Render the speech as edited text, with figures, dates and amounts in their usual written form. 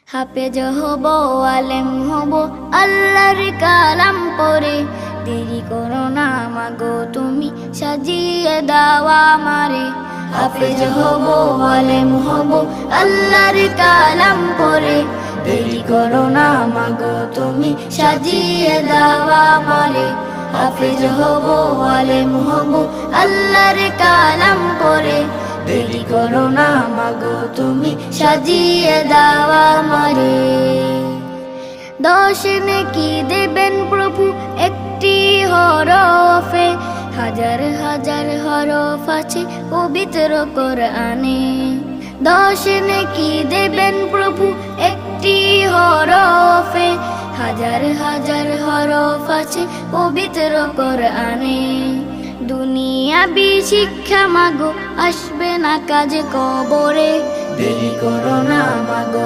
হাফেজ হব, আলেম হব, আল্লাহর কালাম পড়ে। দেরি করো না মাগো তুমি, সাজিয়ে দাও আমারে। হাফেজ হব, আলেম হব, আল্লাহর কালাম পড়ে। দেরি করো না মাগো তুমি, সাজিয়ে দাও আমারে। হাফেজ হব, আলেম হব, আল্লাহর কালাম পড়ে। দেরি করো না মাগো তুমি, সাজিয়ে দাও আমারে। 10 নেকি দেবেন প্রভু একটি হরফে, হাজার হাজার হরফ আছে পবিত্র কোরআনে। 10 নেকি দেবেন প্রভু একটি হরফে, হাজার হাজার হরফ আছে পবিত্র কোরআনে। দুনিয়াবি শিক্ষা মাগো আসবে না কাজে কবরে। দেরি করো না মাগো